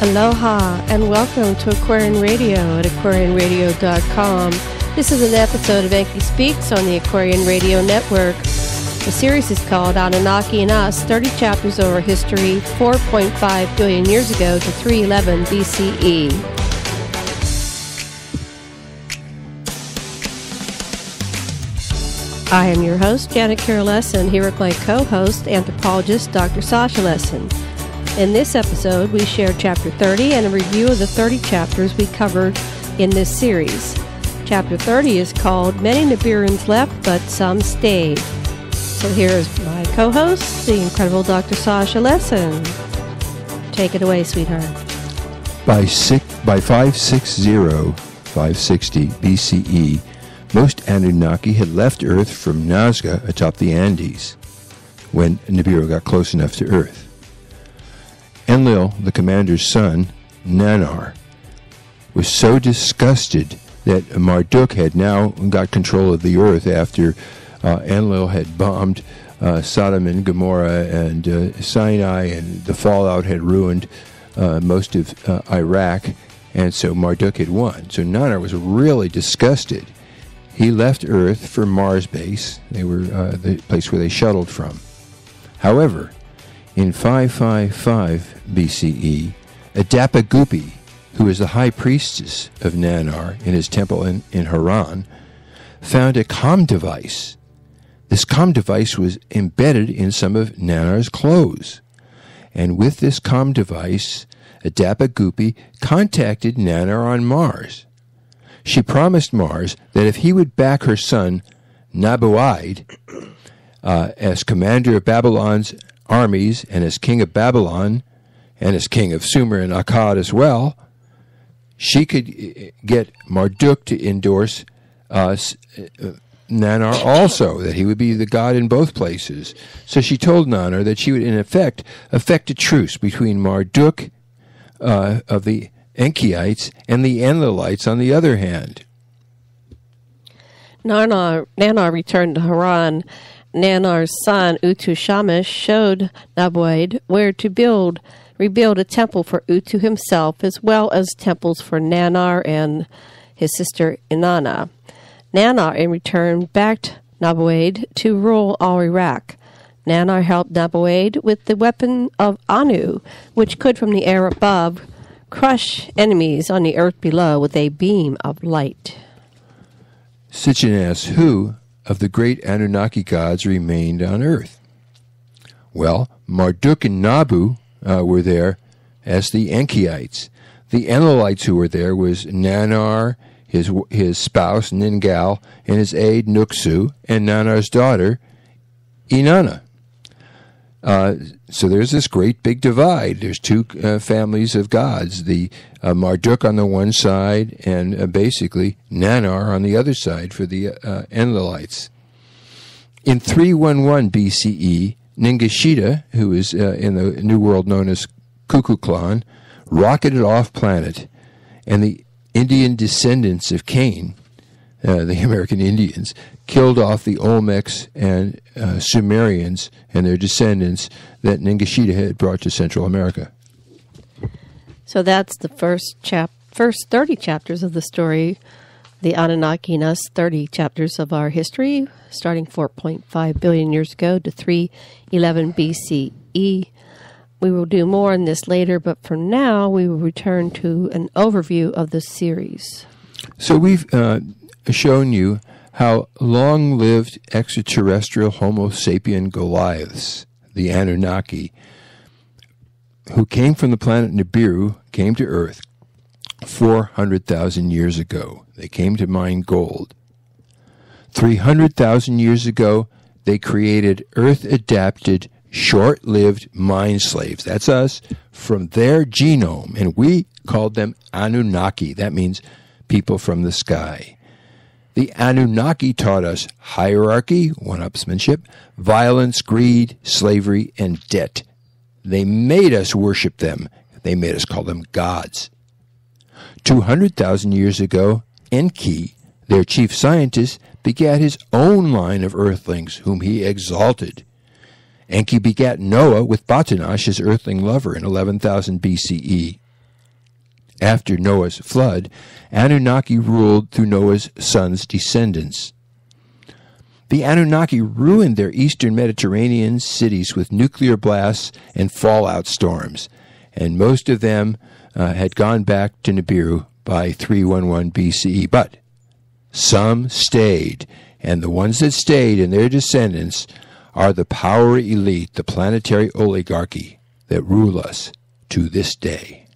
Aloha and welcome to Aquarian Radio at aquarianradio.com. This is an episode of Enki Speaks on the Aquarian Radio Network. The series is called Anunnaki and Us, 30 chapters over history, 4.5 billion years ago to 311 BCE. I am your host, Janet Kira Lesson, here with my co-host, anthropologist Dr. Sasha Lesson. In this episode, we share Chapter 30 and a review of the 30 chapters we covered in this series. Chapter 30 is called Many Nibiruans Left, but Some Stayed. So here's my co-host, the incredible Dr. Sasha Lesson. Take it away, sweetheart. By 560 BCE, most Anunnaki had left Earth from Nazca atop the Andes when Nibiru got close enough to Earth. Enlil, the commander's son, Nanar, was so disgusted that Marduk had now got control of the earth after Enlil had bombed Sodom and Gomorrah and Sinai, and the fallout had ruined most of Iraq, and so Marduk had won. So Nanar was really disgusted. He left Earth for Mars base. They were the place where they shuttled from. However, in 555 BCE, Adapa-Gupi, who is the high priestess of Nanar in his temple in Haran, found a comm device. This comm device was embedded in some of Nanar's clothes. And with this comm device, Adapa-Gupi contacted Nanar on Mars. She promised Mars that if he would back her son, Nabuad, as commander of Babylon's armies and as king of Babylon and as king of Sumer and Akkad as well, she could get Marduk to endorse Nanar also, that he would be the god in both places. So she told Nanar that she would in effect effect a truce between Marduk of the Enkiites and the Enlilites on the other hand. Nanar returned to Haran. Nanar's son, Utu Shamash, showed Nabuad where to rebuild a temple for Utu himself, as well as temples for Nanar and his sister Inanna. Nanar, in return, backed Nabuad to rule all Iraq. Nanar helped Nabuad with the weapon of Anu, which could, from the air above, crush enemies on the earth below with a beam of light. Sitchin asks, who of the great Anunnaki gods remained on Earth? Well, Marduk and Nabu were there as the Enkiites. The Enlilites who were there was Nanar, his spouse Ningal, and his aide Nuxu, and Nanar's daughter Inanna. So there's this great big divide. There's two families of gods, the Marduk on the one side and basically Nanar on the other side for the Enlilites. In 311 BCE, Ningishita, who is in the New World known as Kukulkan, rocketed off planet, and the Indian descendants of Cain, the American Indians, killed off the Olmecs and Sumerians and their descendants that Ningishita had brought to Central America. So that's the first 30 chapters of the story, the Anunnaki and Us, 30 chapters of our history, starting 4.5 billion years ago to 311 BCE. We will do more on this later, but for now, we will return to an overview of the series. So we've shown you how long-lived extraterrestrial Homo sapien Goliaths, the Anunnaki, who came from the planet Nibiru, came to Earth 400,000 years ago. They came to mine gold. 300,000 years ago, they created Earth-adapted, short-lived mind slaves. That's us, from their genome, and we called them Anunnaki. That means people from the sky. The Anunnaki taught us hierarchy, one-upsmanship, violence, greed, slavery, and debt. They made us worship them. They made us call them gods. 200,000 years ago, Enki, their chief scientist, begat his own line of earthlings, whom he exalted. Enki begat Noah with Batanash, his earthling lover, in 11,000 BCE. After Noah's flood, Anunnaki ruled through Noah's sons' descendants. The Anunnaki ruined their eastern Mediterranean cities with nuclear blasts and fallout storms, and most of them had gone back to Nibiru by 311 BCE. But some stayed, and the ones that stayed and their descendants are the power elite, the planetary oligarchy that rule us to this day.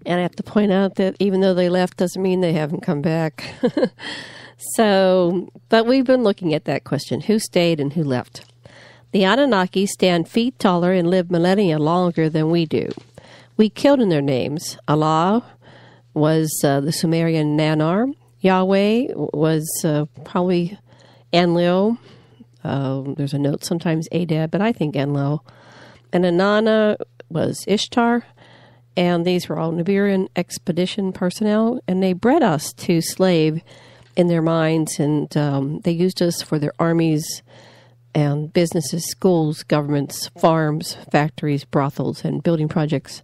And I have to point out that even though they left doesn't mean they haven't come back. But we've been looking at that question, who stayed and who left. The Anunnaki stand feet taller and live millennia longer than we do. We killed in their names. Allah was the Sumerian Nanar. Yahweh was probably Enlil. There's a note, sometimes Adad, but I think Enlil. And Inanna was Ishtar. And these were all Nibiruan expedition personnel. And they bred us to slave in their minds. And they used us for their armies and businesses, schools, governments, farms, factories, brothels, and building projects.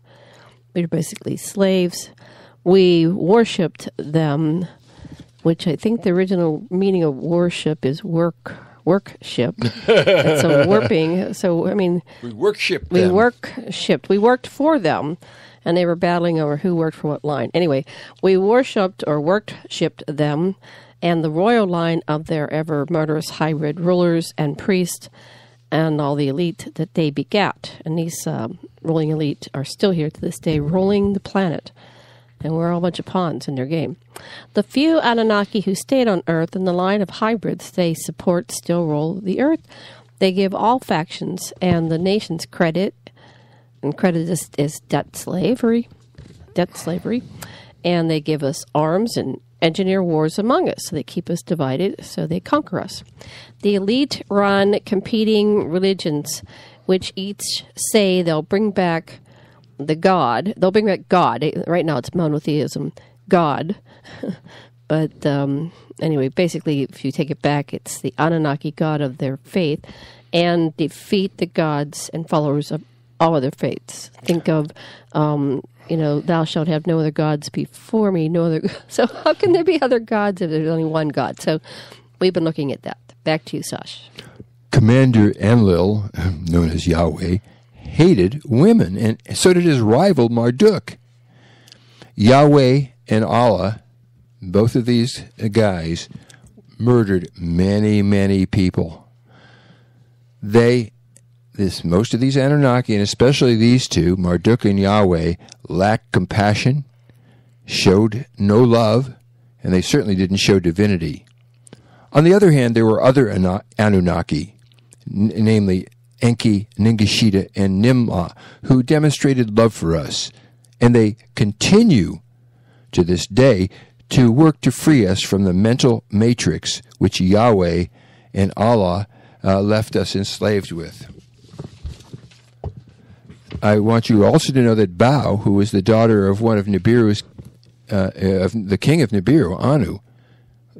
We were basically slaves. We worshipped them, which I think the original meaning of worship is workship. It's a warping. So, I mean, we worshipped them. We worked for them, and they were battling over who worked for what line. Anyway, we worshipped or worshipped them and the royal line of their ever murderous hybrid rulers and priests and all the elite that they begat. And these ruling elite are still here to this day, ruling the planet. And we're all a bunch of pawns in their game. The few Anunnaki who stayed on Earth in the line of hybrids they support still rule the Earth. They give all factions and the nations credit, and credit is debt slavery, and they give us arms and engineer wars among us. So they keep us divided, so they conquer us. The elite run competing religions, which each say they'll bring back the God. They'll bring back God. Right now it's monotheism, God. But anyway, basically, if you take it back, it's the Anunnaki God of their faith, and defeat the gods and followers of all other faiths. Think of, thou shalt have no other gods before me, no other. So how can there be other gods if there's only one God? So we've been looking at that. Back to you, Sash. Commander Enlil, known as Yahweh, hated women, and so did his rival Marduk. Yahweh and Allah, both of these guys, murdered many, many people. Most of these Anunnaki, and especially these two, Marduk and Yahweh, lacked compassion, showed no love, and they certainly didn't show divinity. On the other hand, there were other Anunnaki, namely Enki, Ningishita, and Nimla, who demonstrated love for us, and they continue to this day to work to free us from the mental matrix which Yahweh and Allah left us enslaved with. I want you also to know that Bao, who was the daughter of one of Nibiru's, of the king of Nibiru, Anu,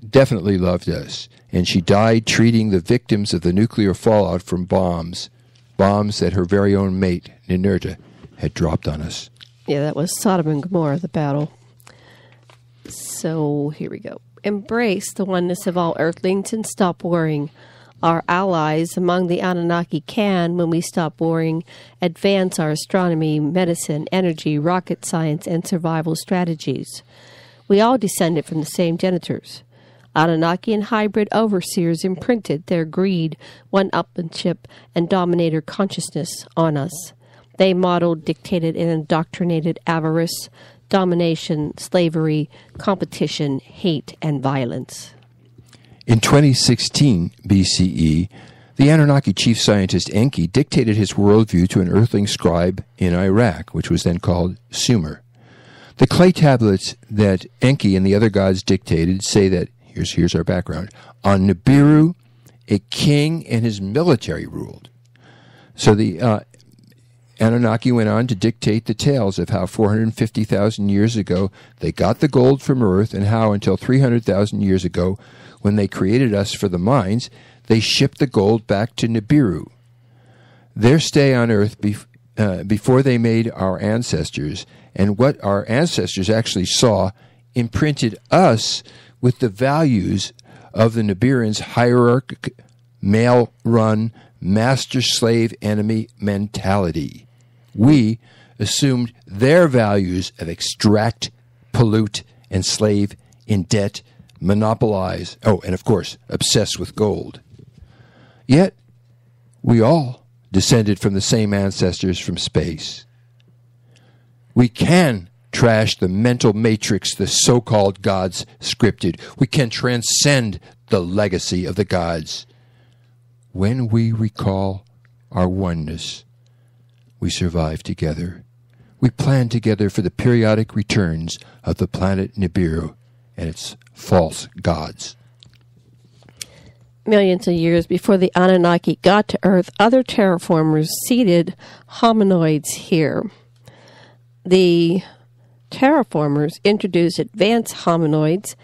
definitely loved us, and she died treating the victims of the nuclear fallout from bombs that her very own mate, Ninurta, had dropped on us. Yeah, that was Sodom and Gomorrah, the battle. So here we go. Embrace the oneness of all earthlings and stop worrying. Our allies among the Anunnaki can, when we stop worrying, advance our astronomy, medicine, energy, rocket science, and survival strategies. We all descended from the same genitors. Anunnaki and hybrid overseers imprinted their greed, one-upmanship, and dominator consciousness on us. They modeled, dictated, and indoctrinated avarice, domination, slavery, competition, hate, and violence. In 2016 BCE, the Anunnaki chief scientist Enki dictated his worldview to an earthling scribe in Iraq, which was then called Sumer. The clay tablets that Enki and the other gods dictated say that, here's our background, on Nibiru, a king and his military ruled. So the Anunnaki went on to dictate the tales of how 450,000 years ago they got the gold from Earth, and how until 300,000 years ago, when they created us for the mines, they shipped the gold back to Nibiru. Their stay on Earth before they made our ancestors, and what our ancestors actually saw imprinted us with the values of the Nibiruans' hierarchic, male-run, master-slave-enemy mentality. We assumed their values of extract, pollute, enslave, in debt, monopolize, and of course, obsess with gold. Yet, we all descended from the same ancestors from space. We can trash the mental matrix the so-called gods scripted. We can transcend the legacy of the gods. When we recall our oneness, we survive together. We plan together for the periodic returns of the planet Nibiru and its false gods. Millions of years before the Anunnaki got to Earth, other terraformers seeded hominoids here. The terraformers introduced advanced hominoids,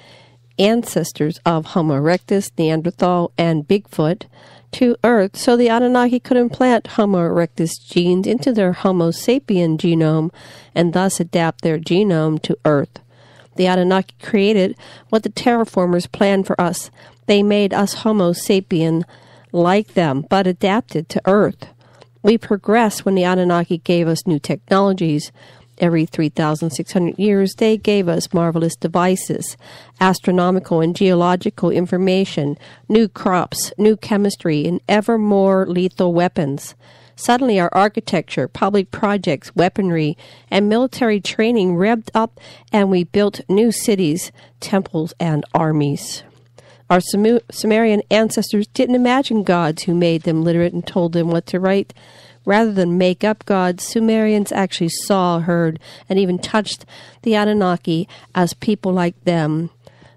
ancestors of Homo erectus, Neanderthal, and Bigfoot, to Earth so the Anunnaki could implant Homo erectus genes into their Homo sapien genome and thus adapt their genome to Earth. The Anunnaki created what the terraformers planned for us. They made us Homo sapien like them, but adapted to Earth. We progressed when the Anunnaki gave us new technologies. Every 3,600 years, they gave us marvelous devices, astronomical and geological information, new crops, new chemistry, and ever more lethal weapons. Suddenly, our architecture, public projects, weaponry, and military training revved up, and we built new cities, temples, and armies. Our Sumerian ancestors didn't imagine gods who made them literate and told them what to write. Rather than make up gods, Sumerians actually saw, heard, and even touched the Anunnaki as people like them.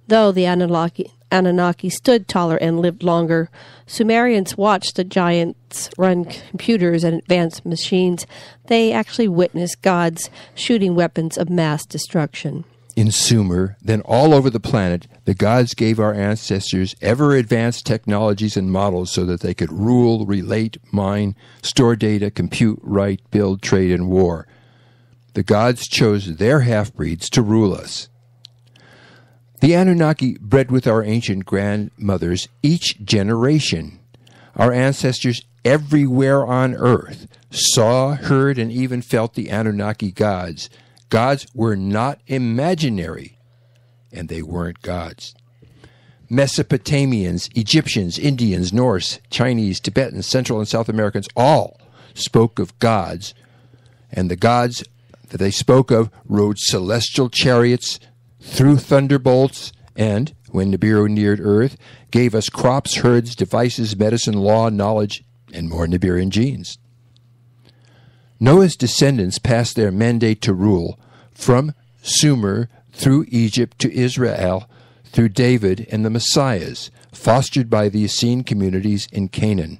Though the Anunnaki stood taller and lived longer, Sumerians watched the giants run computers and advanced machines. They actually witnessed gods shooting weapons of mass destruction. In Sumer, then all over the planet, the gods gave our ancestors ever-advanced technologies and models so that they could rule, relate, mine, store data, compute, write, build, trade, and war. The gods chose their half-breeds to rule us. The Anunnaki bred with our ancient grandmothers each generation. Our ancestors everywhere on Earth saw, heard, and even felt the Anunnaki gods. Gods were not imaginary, and they weren't gods. Mesopotamians, Egyptians, Indians, Norse, Chinese, Tibetans, Central and South Americans all spoke of gods, and the gods that they spoke of rode celestial chariots, threw thunderbolts, and, when Nibiru neared Earth, gave us crops, herds, devices, medicine, law, knowledge, and more Nibiruan genes. Noah's descendants passed their mandate to rule from Sumer through Egypt to Israel, through David and the Messiahs, fostered by the Essene communities in Canaan.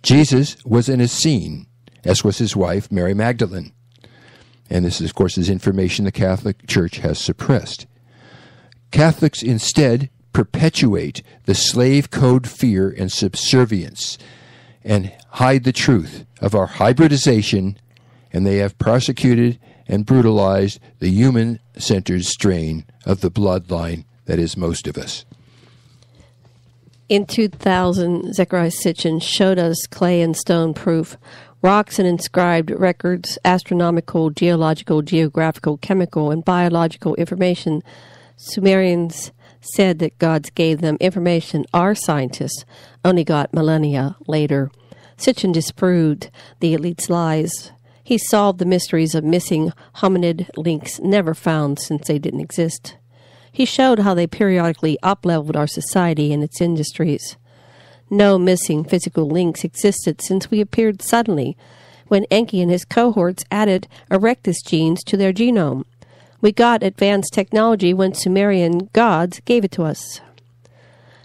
Jesus was an Essene, as was his wife, Mary Magdalene. And this, of course, is information the Catholic Church has suppressed. Catholics instead perpetuate the slave code fear and subservience and hide the truth of our hybridization, and they have persecuted and brutalized the human-centered strain of the bloodline that is most of us. In 2000, Zechariah Sitchin showed us clay and stone proof, rocks and inscribed records, astronomical, geological, geographical, chemical, and biological information. Sumerians said that gods gave them information our scientists only got millennia later. Sitchin disproved the elite's lies. He solved the mysteries of missing hominid links never found since they didn't exist. He showed how they periodically up-leveled our society and its industries. No missing physical links existed since we appeared suddenly when Enki and his cohorts added erectus genes to their genome. We got advanced technology when Sumerian gods gave it to us.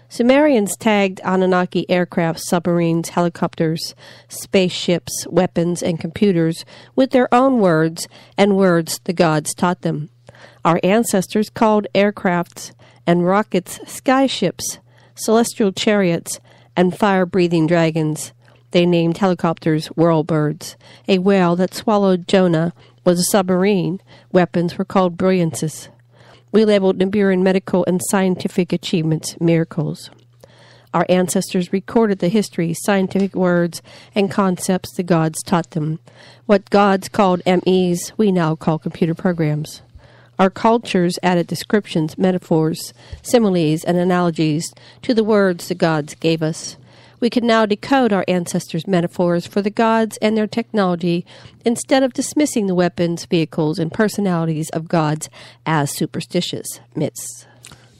Sumerians tagged Anunnaki aircraft, submarines, helicopters, spaceships, weapons, and computers with their own words and words the gods taught them. Our ancestors called aircrafts and rockets skyships, celestial chariots, and fire-breathing dragons. They named helicopters whirlbirds. A whale that swallowed Jonah was a submarine. Weapons were called brilliances. We labeled Nibiruan medical and scientific achievements miracles. Our ancestors recorded the history, scientific words, and concepts the gods taught them. What gods called MEs, we now call computer programs. Our cultures added descriptions, metaphors, similes, and analogies to the words the gods gave us. We can now decode our ancestors' metaphors for the gods and their technology instead of dismissing the weapons, vehicles, and personalities of gods as superstitious myths.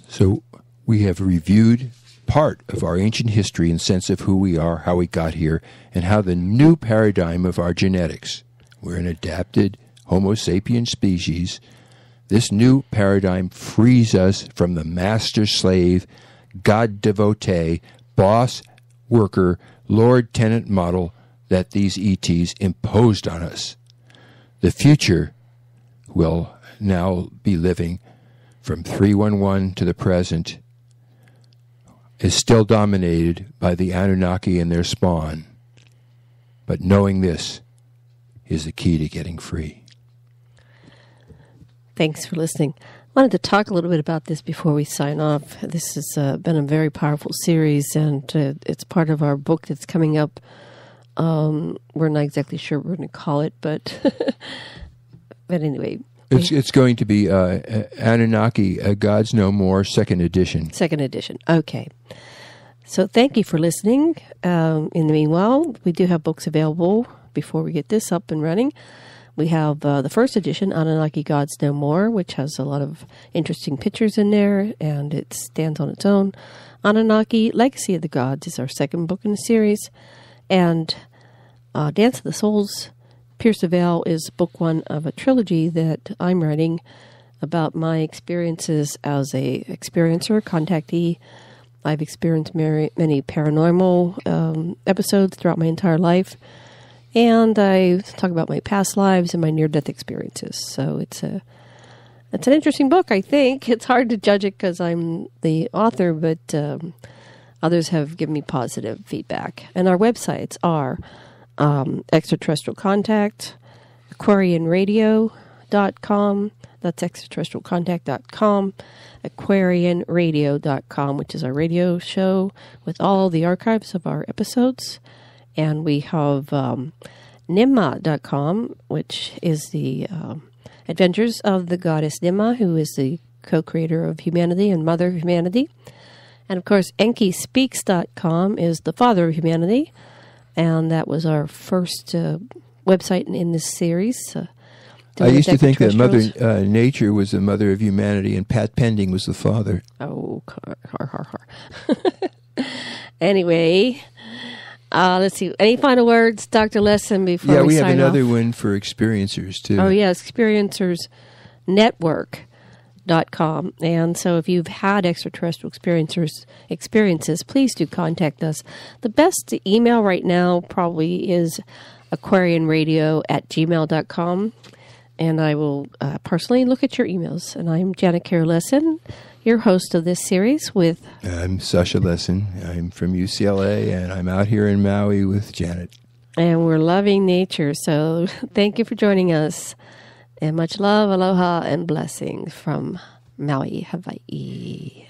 So we have reviewed part of our ancient history and sense of who we are, how we got here, and how the new paradigm of our genetics. We're an adapted Homo sapien species. This new paradigm frees us from the master-slave, God-devotee, boss-worker, Lord-tenant model that these ETs imposed on us. The future will now be living from 311 to the present is still dominated by the Anunnaki and their spawn. But knowing this is the key to getting free. Thanks for listening. I wanted to talk a little bit about this before we sign off. This has been a very powerful series, and it's part of our book that's coming up. We're not exactly sure what we're going to call it, but but anyway. It's going to be Anunnaki, Gods No More, second edition. Second edition. Okay. So thank you for listening. In the meanwhile, we do have books available before we get this up and running. We have the first edition, Anunnaki Gods No More, which has a lot of interesting pictures in there, and it stands on its own. Anunnaki, Legacy of the Gods is our second book in the series. And Dance of the Souls, Pierce the Veil is book one of a trilogy that I'm writing about my experiences as a experiencer, contactee. I've experienced many paranormal episodes throughout my entire life. And I talk about my past lives and my near-death experiences. So it's an interesting book, I think. It's hard to judge it because I'm the author, but others have given me positive feedback. And our websites are Extraterrestrial Contact, AquarianRadio.com. That's extraterrestrialcontact.com, AquarianRadio.com, which is our radio show with all the archives of our episodes. And we have Nimma.com, which is the adventures of the goddess Nimma, who is the co-creator of humanity and mother of humanity. And, of course, EnkiSpeaks.com is the father of humanity. And that was our first website in this series. I used to think that Mother Nature was the mother of humanity and Pat Pending was the father. Oh, har. Anyway... let's see. Any final words, Dr. Lesson, before we sign off? Yeah, we have another one for experiencers, too. Oh, yes, experiencersnetwork.com. And so if you've had extraterrestrial experiences, please do contact us. The best email right now probably is aquarianradio@gmail.com. And I will personally look at your emails. And I'm Janet Carey Lesson, your host of this series with... I'm Sasha Lesson. I'm from UCLA, and I'm out here in Maui with Janet. And we're loving nature, so thank you for joining us. And much love, aloha, and blessings from Maui, Hawaii.